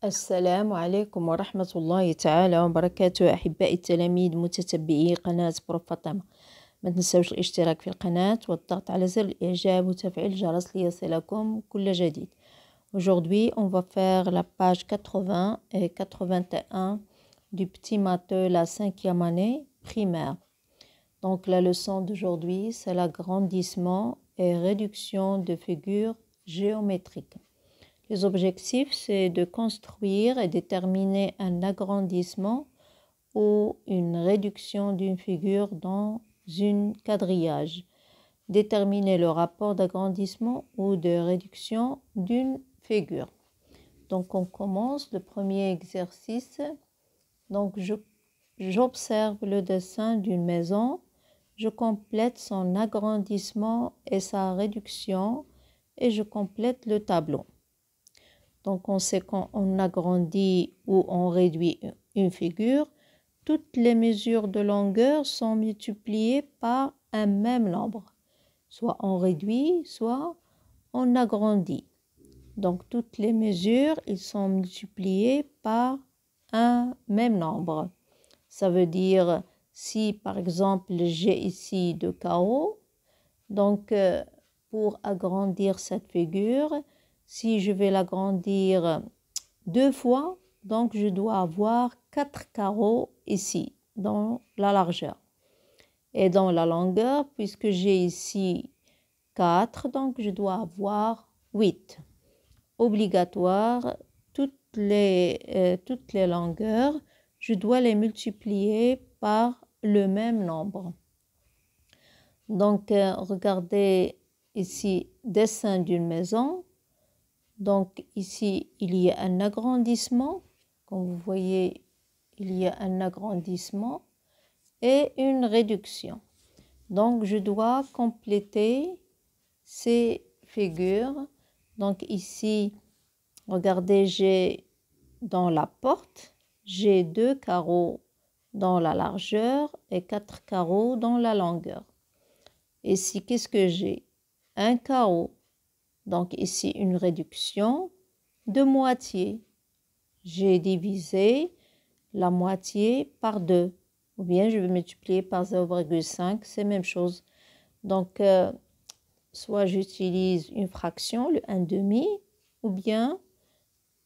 السلام عليكم ورحمة الله تعالى وبركاته أحبائي التلاميذ متتبعي قناة بروف فاطمة. ما تنسوش الاشتراك في القناة والضغط على زر الإعجاب وتفعيل الجرس ليصلكم كل جديد. Aujourd'hui, on va faire la page 80 et 81 du petit matheux, la 5e année primaire. Donc la leçon d'aujourd'hui, c'est l'agrandissement et réduction de figures géométriques. Les objectifs, c'est de construire et déterminer un agrandissement ou une réduction d'une figure dans un quadrillage. Déterminer le rapport d'agrandissement ou de réduction d'une figure. Donc, on commence le premier exercice. Donc, j'observe le dessin d'une maison. Je complète son agrandissement et sa réduction et je complète le tableau. Donc, on sait quand on agrandit ou on réduit une figure, toutes les mesures de longueur sont multipliées par un même nombre. Soit on réduit, soit on agrandit. Donc, toutes les mesures, ils sont multipliées par un même nombre. Ça veut dire, si par exemple, j'ai ici 2 carreaux, donc pour agrandir cette figure, si je vais l'agrandir 2 fois, donc je dois avoir 4 carreaux ici, dans la largeur. Et dans la longueur, puisque j'ai ici 4, donc je dois avoir 8. Obligatoire, toutes les longueurs, je dois les multiplier par le même nombre. Donc, regardez ici, dessin d'une maison. Donc, ici, il y a un agrandissement. Comme vous voyez, il y a un agrandissement et une réduction. Donc, je dois compléter ces figures. Donc, ici, regardez, j'ai dans la porte, j'ai 2 carreaux dans la largeur et 4 carreaux dans la longueur. Ici, qu'est-ce que j'ai? Un carreau. Donc ici, une réduction de moitié. J'ai divisé la moitié par 2. Ou bien je vais multiplier par 0,5, c'est la même chose. Donc, soit j'utilise une fraction, le 1/2, ou bien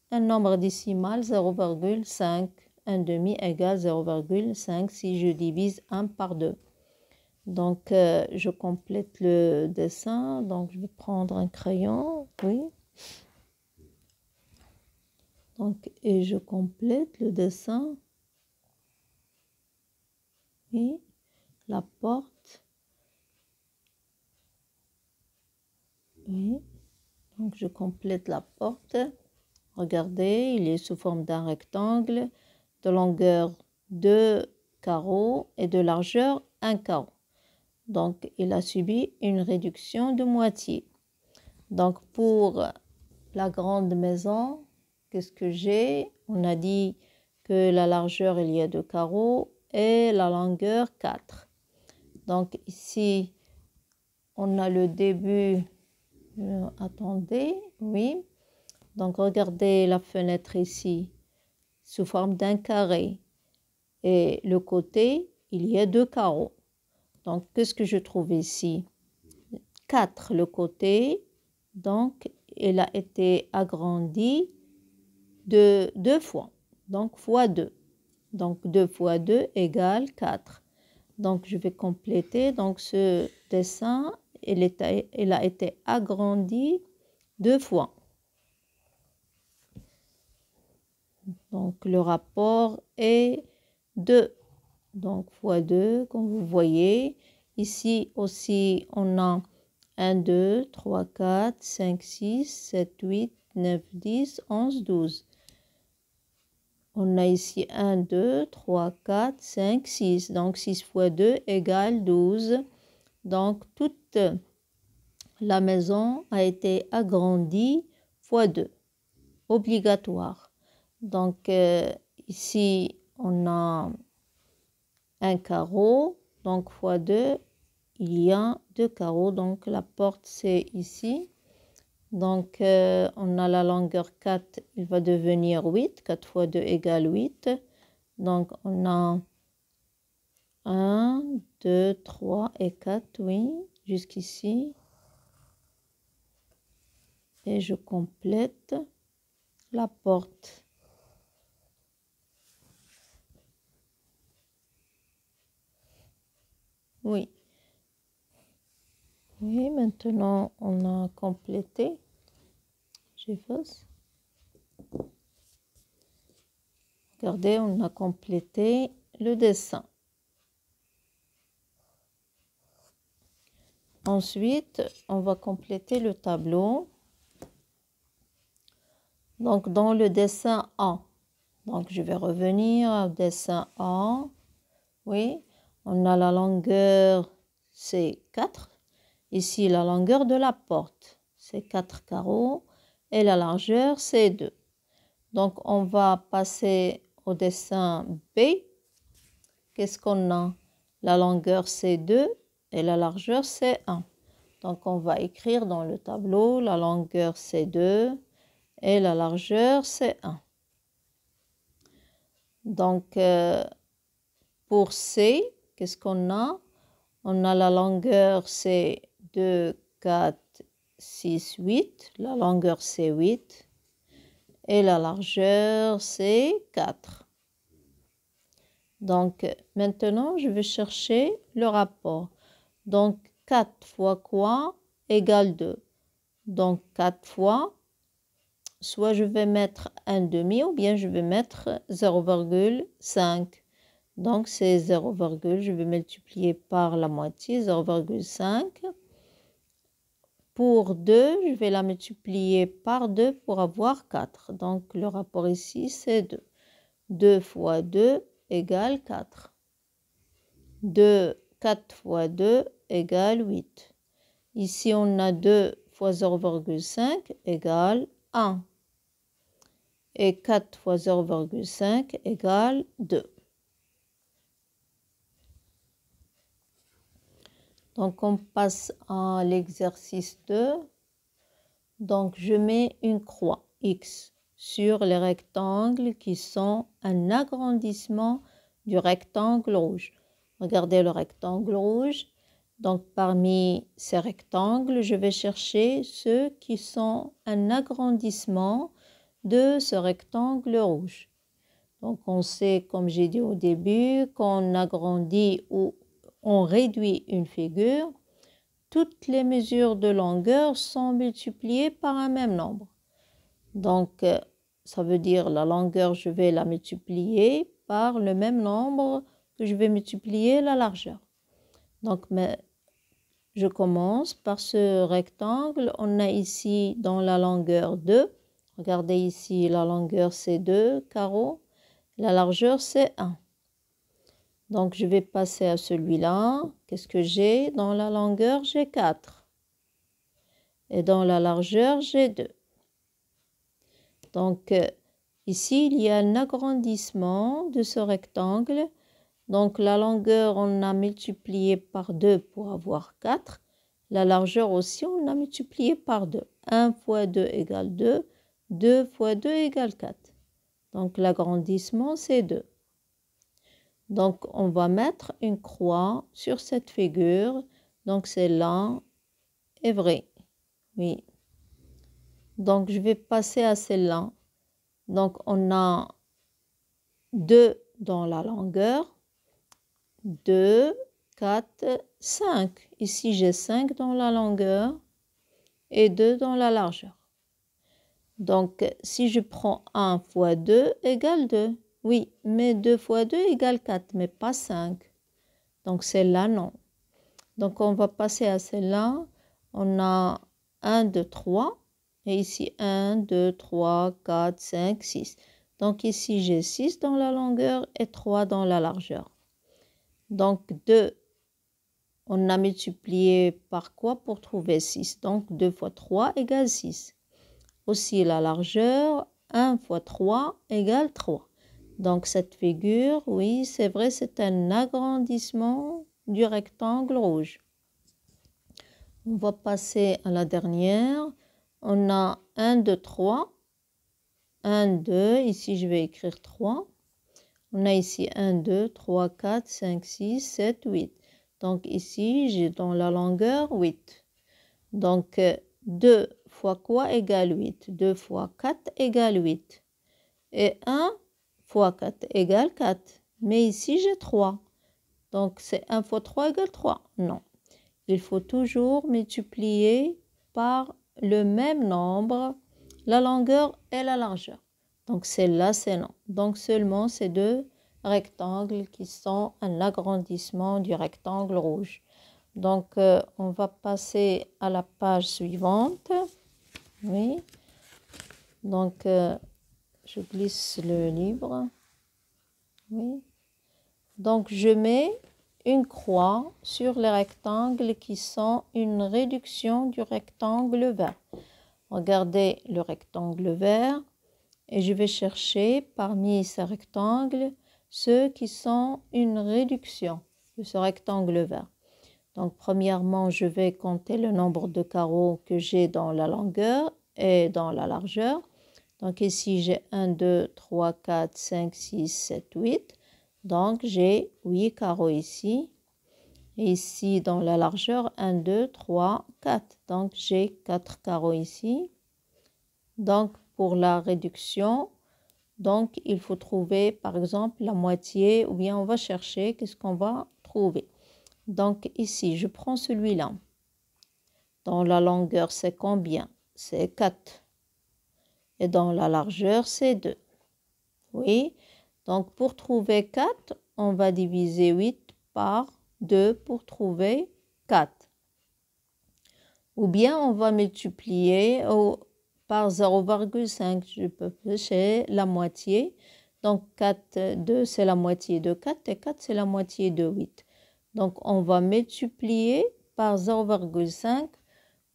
un nombre décimal, 0,5. 1/2 égale 0,5 si je divise 1 par 2. Donc, je complète le dessin. Donc, je vais prendre un crayon. Oui. Donc, et je complète le dessin. Oui. La porte. Oui. Donc, je complète la porte. Regardez, il est sous forme d'un rectangle de longueur 2 carreaux et de largeur 1 carreau. Donc, il a subi une réduction de moitié. Donc, pour la grande maison, qu'est-ce que j'ai? On a dit que la largeur, il y a 2 carreaux et la longueur 4. Donc, ici, on a le début. Attendez, oui. Donc, regardez la fenêtre ici, sous forme d'un carré. Et le côté, il y a 2 carreaux. Donc, qu'est-ce que je trouve ici? 4 le côté. Donc, il a été agrandi de 2 fois. Donc, fois 2. Donc, 2 fois 2 égale 4. Donc, je vais compléter. Donc, ce dessin, il a été agrandi 2 fois. Donc, le rapport est 2. Donc, fois 2, comme vous voyez. Ici aussi, on a 1, 2, 3, 4, 5, 6, 7, 8, 9, 10, 11, 12. On a ici 1, 2, 3, 4, 5, 6. Donc, 6 fois 2 égale 12. Donc, toute la maison a été agrandie fois 2. Obligatoire. Donc, ici, on a un carreau. Donc, fois 2, il y a 2 carreaux. Donc, la porte, c'est ici. Donc, on a la longueur 4, il va devenir 8. 4 fois 2 égale 8. Donc, on a 1, 2, 3 et 4, oui, jusqu'ici. Et je complète la porte. Oui. Oui, maintenant on a complété. J'efface. Regardez, on a complété le dessin. Ensuite, on va compléter le tableau. Donc, dans le dessin A, donc je vais revenir au dessin A. Oui, on a la longueur, c'est 4. Ici, la longueur de la porte, c'est 4 carreaux. Et la largeur, c'est 2. Donc, on va passer au dessin B. Qu'est-ce qu'on a? La longueur, c'est 2 et la largeur, c'est 1. Donc, on va écrire dans le tableau, la longueur, c'est 2 et la largeur, c'est 1. Donc, pour C, qu'est-ce qu'on a? On a la longueur, c'est 2, 4, 6, 8. La longueur, c'est 8. Et la largeur, c'est 4. Donc, maintenant, je vais chercher le rapport. Donc, 4 fois quoi égale 2. Donc, 4 fois, soit je vais mettre un demi ou bien je vais mettre 0,5. Donc, c'est 0, je vais multiplier par la moitié, 0,5. Pour 2, je vais la multiplier par 2 pour avoir 4. Donc, le rapport ici, c'est 2. 2 fois 2 égale 4. 4 fois 2 égale 8. Ici, on a 2 fois 0,5 égale 1. Et 4 fois 0,5 égale 2. Donc, on passe à l'exercice 2. Donc, je mets une croix X sur les rectangles qui sont un agrandissement du rectangle rouge. Regardez le rectangle rouge. Donc, parmi ces rectangles, je vais chercher ceux qui sont un agrandissement de ce rectangle rouge. Donc, on sait, comme j'ai dit au début, qu'on agrandit ou on réduit une figure. Toutes les mesures de longueur sont multipliées par un même nombre. Donc, ça veut dire la longueur, je vais la multiplier par le même nombre que je vais multiplier la largeur. Donc, je commence par ce rectangle. On a ici dans la longueur 2. Regardez ici, la longueur c'est 2 carreaux. La largeur c'est 1. Donc, je vais passer à celui-là. Qu'est-ce que j'ai? Dans la longueur, j'ai 4. Et dans la largeur, j'ai 2. Donc, ici, il y a un agrandissement de ce rectangle. Donc, la longueur, on a multiplié par 2 pour avoir 4. La largeur aussi, on a multiplié par 2. 1 fois 2 égale 2. 2 fois 2 égale 4. Donc, l'agrandissement, c'est 2. Donc, on va mettre une croix sur cette figure. Donc, celle-là est vraie. Oui. Donc, je vais passer à celle-là. Donc, on a 2 dans la longueur. 2, 4, 5. Ici, j'ai 5 dans la longueur et 2 dans la largeur. Donc, si je prends 1 fois 2 égale 2. Oui, mais 2 fois 2 égale 4, mais pas 5. Donc, celle-là, non. Donc, on va passer à celle-là. On a 1, 2, 3. Et ici, 1, 2, 3, 4, 5, 6. Donc, ici, j'ai 6 dans la longueur et 3 dans la largeur. Donc, 2, on a multiplié par quoi pour trouver 6? Donc, 2 fois 3 égale 6. Aussi, la largeur, 1 fois 3 égale 3. Donc, cette figure, oui, c'est vrai, c'est un agrandissement du rectangle rouge. On va passer à la dernière. on a 1, 2, 3. 1, 2. Ici, je vais écrire 3. On a ici 1, 2, 3, 4, 5, 6, 7, 8. Donc ici, j'ai dans la longueur 8. Donc 2 fois quoi égale 8? 2 fois 4 égale 8. Et 1 fois 4 égale 4. Mais ici, j'ai 3. Donc c'est 1 fois 3 égale 3. Non. Il faut toujours multiplier par le même nombre la longueur et la largeur. Donc celle-là, c'est non. Donc seulement ces deux rectangles qui sont un agrandissement du rectangle rouge. Donc on va passer à la page suivante. Oui. Donc je glisse le livre. Oui. Donc je mets une croix sur les rectangles qui sont une réduction du rectangle vert. Regardez le rectangle vert et je vais chercher parmi ces rectangles ceux qui sont une réduction de ce rectangle vert. Donc premièrement, je vais compter le nombre de carreaux que j'ai dans la longueur et dans la largeur. Donc ici, j'ai 1, 2, 3, 4, 5, 6, 7, 8. Donc j'ai 8 carreaux ici. Et ici, dans la largeur, 1, 2, 3, 4. Donc j'ai 4 carreaux ici. Donc pour la réduction, donc il faut trouver par exemple la moitié ou bien on va chercher qu'est-ce qu'on va trouver. Donc ici, je prends celui-là. Dans la longueur, c'est combien? C'est 4. Et dans la largeur, c'est 2. Oui. Donc pour trouver 4, on va diviser 8 par 2 pour trouver 4. Ou bien on va multiplier par 0,5. Je peux pêcher la moitié. Donc 4, 2 c'est la moitié de 4 et 4 c'est la moitié de 8. Donc on va multiplier par 0,5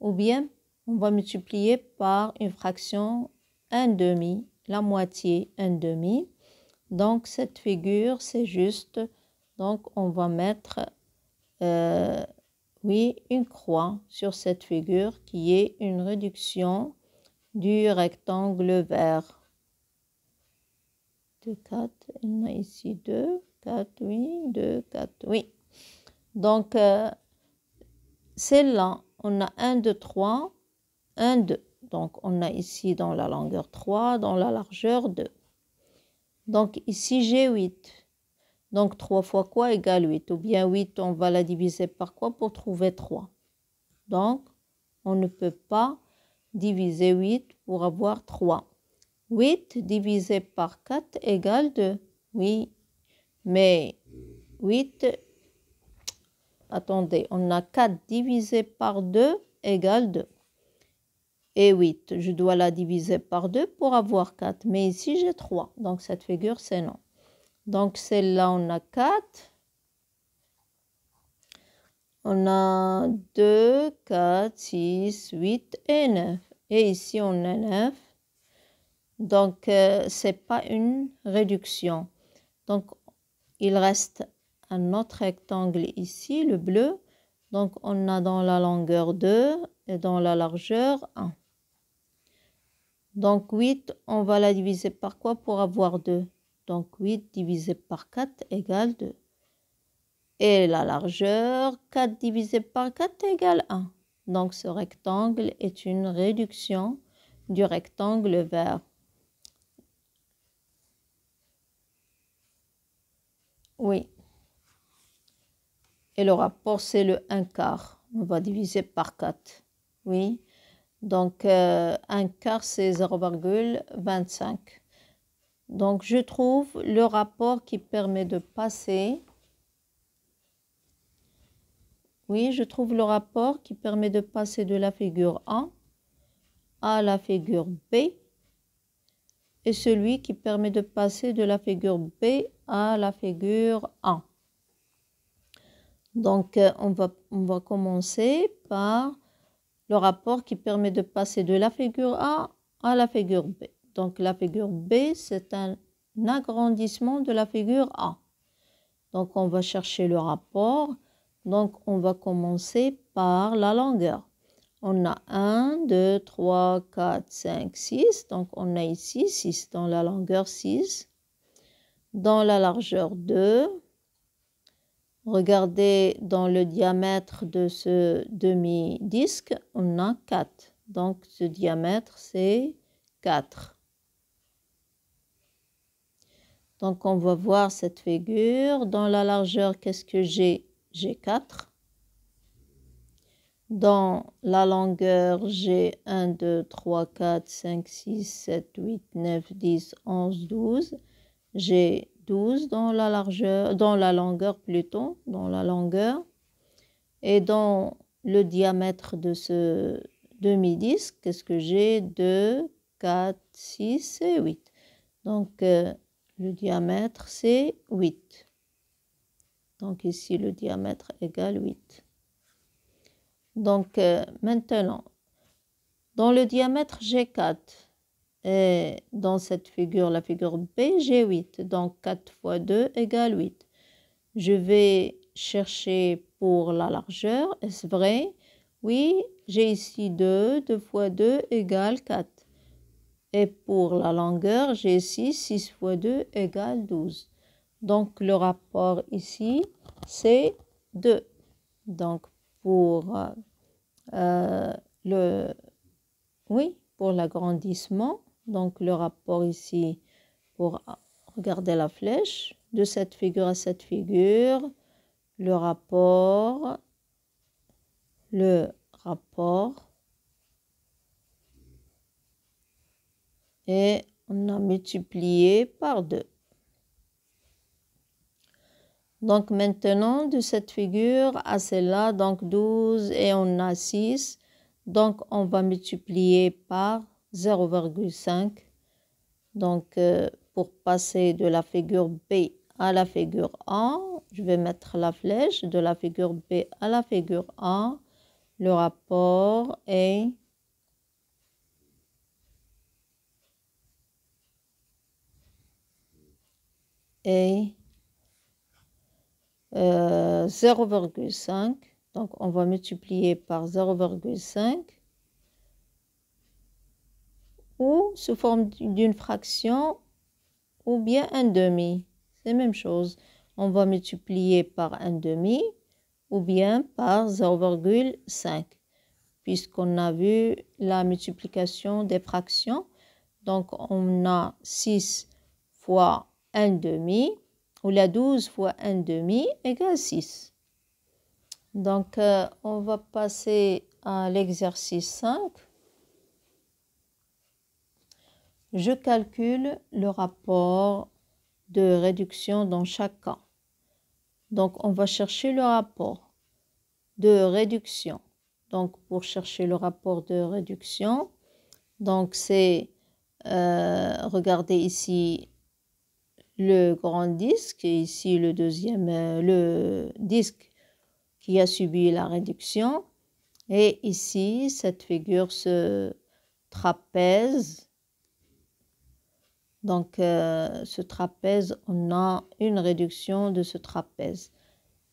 ou bien on va multiplier par une fraction 1 demi, la moitié 1 demi. Donc cette figure c'est juste, donc on va mettre oui, une croix sur cette figure qui est une réduction du rectangle vert. 2, 4, il y en a ici 2, 4, oui, 2, 4, oui. Donc, celle-là, on a 1, 2, 3, 1, 2. Donc, on a ici dans la longueur 3, dans la largeur 2. Donc, ici, j'ai 8. Donc, 3 fois quoi égale 8? Ou bien 8, on va la diviser par quoi pour trouver 3? Donc, on ne peut pas diviser 8 pour avoir 3. 8 divisé par 4 égale 2. Oui, mais 8, attendez, on a 4 divisé par 2 égale 2. Et 8, je dois la diviser par 2 pour avoir 4. Mais ici, j'ai 3. Donc, cette figure, c'est non. Donc, celle-là, on a 4. On a 2, 4, 6, 8 et 9. Et ici, on a 9. Donc, ce n'est pas une réduction. Donc, il reste un autre rectangle ici, le bleu. Donc, on a dans la longueur 2 et dans la largeur 1. Donc, 8, on va la diviser par quoi pour avoir 2? Donc, 8 divisé par 4 égale 2. Et la largeur, 4 divisé par 4 égale 1. Donc, ce rectangle est une réduction du rectangle vert. Oui. Et le rapport, c'est le 1 quart. On va diviser par 4. Oui. Donc, 1 quart, c'est 0,25. Donc, je trouve le rapport qui permet de passer. Oui, je trouve le rapport qui permet de passer de la figure A à la figure B. Et celui qui permet de passer de la figure B à la figure A. Donc, on va commencer par le rapport qui permet de passer de la figure A à la figure B. Donc, la figure B, c'est un agrandissement de la figure A. Donc, on va chercher le rapport. Donc, on va commencer par la longueur. On a 1, 2, 3, 4, 5, 6. Donc, on a ici 6 dans la longueur 6. Dans la largeur 2. Regardez dans le diamètre de ce demi-disque, on a 4. Donc, ce diamètre, c'est 4. Donc, on va voir cette figure. Dans la largeur, qu'est-ce que j'ai? J'ai 4. Dans la longueur, j'ai 1, 2, 3, 4, 5, 6, 7, 8, 9, 10, 11, 12. J'ai 12 dans la largeur, dans la longueur plutôt, dans la longueur. Et dans le diamètre de ce demi-disque, qu'est-ce que j'ai? 2, 4, 6 et 8. Donc, le diamètre, c'est 8. Donc, ici, le diamètre égale 8. Donc, maintenant, dans le diamètre, j'ai 4. Et dans cette figure, la figure B, j'ai 8. Donc, 4 fois 2 égale 8. Je vais chercher pour la largeur. Est-ce vrai? Oui, j'ai ici 2. 2 fois 2 égale 4. Et pour la longueur, j'ai ici 6 fois 2 égale 12. Donc, le rapport ici, c'est 2. Donc, pour pour l'agrandissement, donc le rapport ici, pour regarder la flèche, de cette figure à cette figure, le rapport, et on a multiplié par 2. Donc maintenant, de cette figure à celle-là, donc 12 et on a 6. Donc on va multiplier par 0,5. Donc pour passer de la figure B à la figure A, je vais mettre la flèche de la figure B à la figure A. Le rapport est 0,5. Donc, on va multiplier par 0,5 ou sous forme d'une fraction ou bien un demi. C'est la même chose. On va multiplier par un demi ou bien par 0,5 puisqu'on a vu la multiplication des fractions. Donc, on a 6 fois un demi ou la 12 fois un demi égale 6. Donc, on va passer à l'exercice 5. Je calcule le rapport de réduction dans chaque cas. Donc, on va chercher le rapport de réduction. Donc, pour chercher le rapport de réduction, donc c'est, regardez ici le grand disque et ici le deuxième, le disque qui a subi la réduction. Et ici, cette figure, ce trapèze. Donc, ce trapèze, on a une réduction de ce trapèze.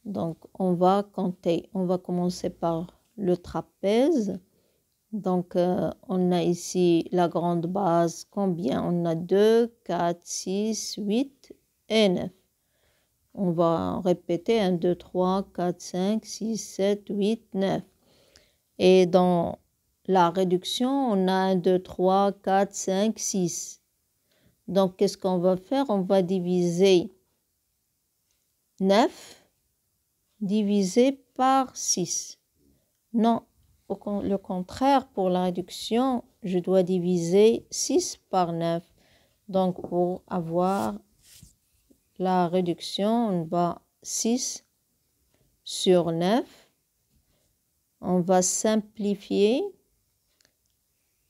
Donc, on va compter. On va commencer par le trapèze. Donc, on a ici la grande base. Combien? On a 2, 4, 6, 8 et 9. On va répéter 1, 2, 3, 4, 5, 6, 7, 8, 9. Et dans la réduction, on a 1, 2, 3, 4, 5, 6. Donc, qu'est-ce qu'on va faire? On va diviser 9 divisé par 6. Non, le contraire, pour la réduction, je dois diviser 6 par 9. Donc, pour avoir la réduction, on va 6 sur 9. On va simplifier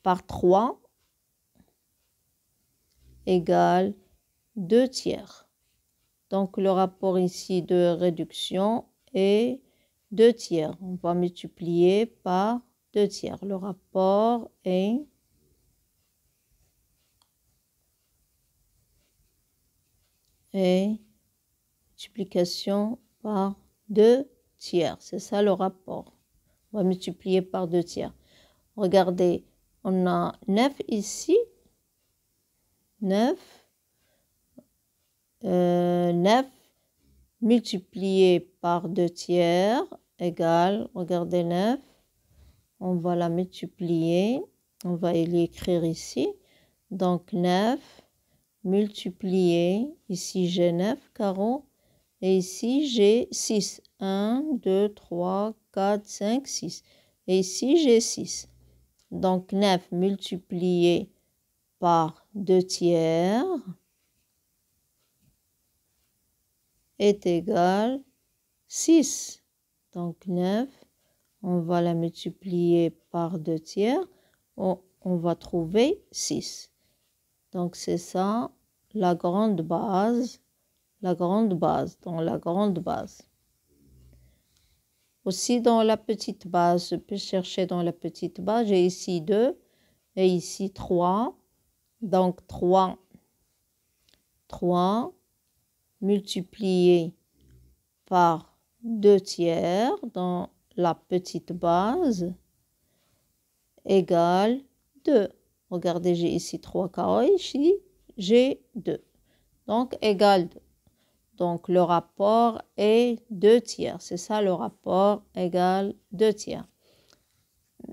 par 3 égale 2 tiers. Donc, le rapport ici de réduction est 2 tiers. On va multiplier par 2 tiers. Le rapport est multiplication par 2 tiers. C'est ça le rapport. On va multiplier par 2 tiers. Regardez, on a 9 ici. 9. 9 multiplié par 2 tiers égale, regardez 9. On va la multiplier. On va l'écrire ici. Donc 9 multiplié, ici j'ai 9 carreaux. Et ici, j'ai 6. 1, 2, 3, 4, 5, 6. Et ici, j'ai 6. Donc, 9 multiplié par 2 tiers est égal 6. Donc, 9, on va la multiplier par 2 tiers. On va trouver 6. Donc, c'est ça, la grande base. La grande base, dans la grande base. Aussi dans la petite base, je peux chercher dans la petite base, j'ai ici 2 et ici 3. Donc 3 multiplié par 2 tiers dans la petite base égale 2. Regardez, j'ai ici 3 carrés, ici j'ai 2. Donc égale 2. Donc, le rapport est 2 tiers. C'est ça le rapport égale 2 tiers.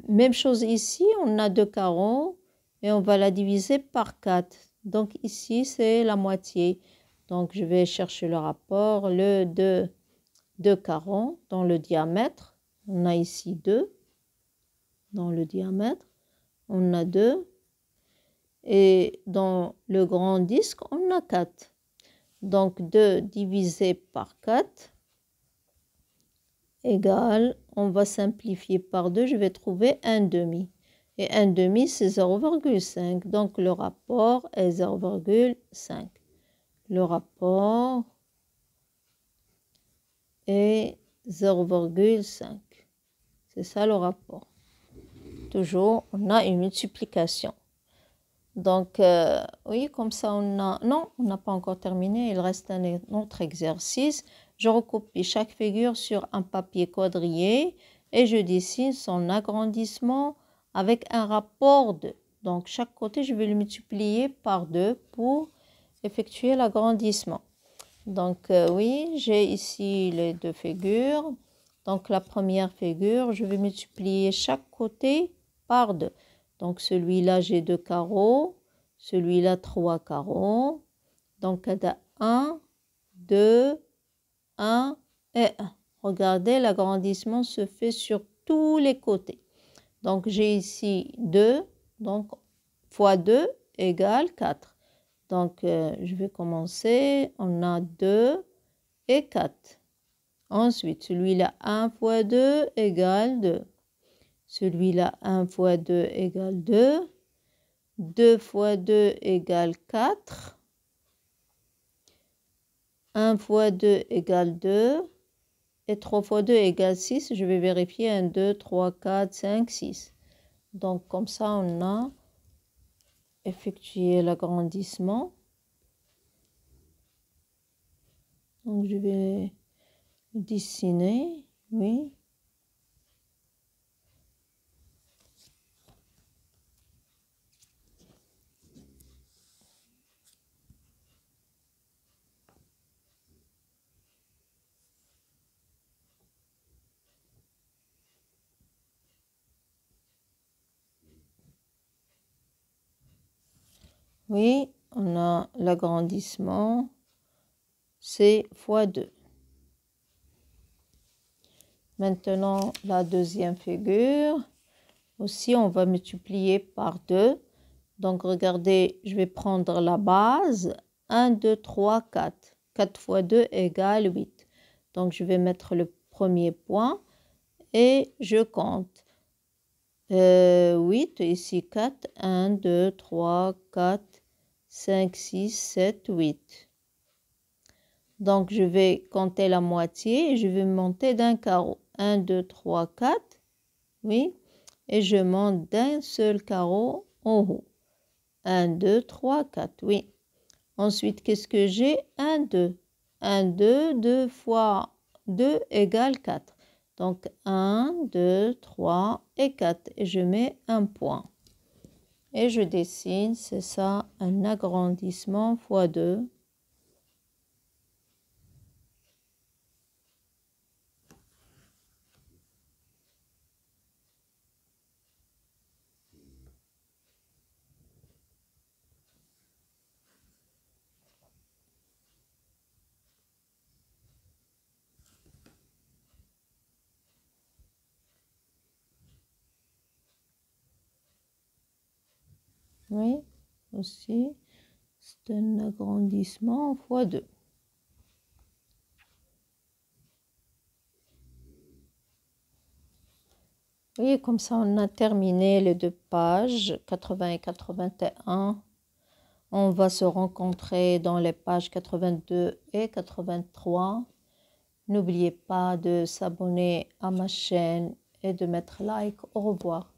Même chose ici, on a 2 carreaux et on va la diviser par 4. Donc, ici, c'est la moitié. Donc, je vais chercher le rapport, le 2 carreaux dans le diamètre. On a ici 2 dans le diamètre. On a 2. Et dans le grand disque, on a 4. Donc 2 divisé par 4 égale, on va simplifier par 2, je vais trouver 1 demi. Et 1 demi, c'est 0,5. Donc le rapport est 0,5. Le rapport est 0,5. C'est ça le rapport. Toujours, on a une multiplication. Donc, oui, comme ça, on a... Non, on n'a pas encore terminé. Il reste un autre exercice. Je recopie chaque figure sur un papier quadrillé et je dessine son agrandissement avec un rapport 2. Donc, chaque côté, je vais le multiplier par 2 pour effectuer l'agrandissement. Donc, oui, j'ai ici les deux figures. Donc, la première figure, je vais multiplier chaque côté par 2. Donc, celui-là, j'ai 2 carreaux. Celui-là, 3 carreaux. Donc, il y a 1, 2, 1 et 1. Regardez, l'agrandissement se fait sur tous les côtés. Donc, j'ai ici 2. Donc, fois 2 égale 4. Donc, je vais commencer. On a 2 et 4. Ensuite, celui-là, 1 fois 2 égale 2. Celui-là, 1 fois 2 égale 2. 2 fois 2 égale 4. 1 fois 2 égale 2. Et 3 fois 2 égale 6. Je vais vérifier. 1, 2, 3, 4, 5, 6. Donc, comme ça, on a effectué l'agrandissement. Donc, je vais dessiner. Oui. Oui, on a l'agrandissement, c'est fois 2. Maintenant, la deuxième figure, aussi, on va multiplier par 2. Donc, regardez, je vais prendre la base, 1, 2, 3, 4. 4 fois 2 égale 8. Donc, je vais mettre le premier point et je compte. 8, ici 4, 1, 2, 3, 4, 5, 6, 7, 8. Donc, je vais compter la moitié et je vais monter d'un carreau. 1, 2, 3, 4. Oui. Et je monte d'un seul carreau en haut. 1, 2, 3, 4. Oui. Ensuite, qu'est-ce que j'ai? 1, 2. 1, 2, 2 fois 2 égale 4. Donc 1, 2, 3 et 4. Et je mets un point. Et je dessine, c'est ça, un agrandissement fois 2. Oui, aussi, c'est un agrandissement fois 2. Oui, comme ça, on a terminé les 2 pages, 80 et 81. On va se rencontrer dans les pages 82 et 83. N'oubliez pas de s'abonner à ma chaîne et de mettre like. Au revoir.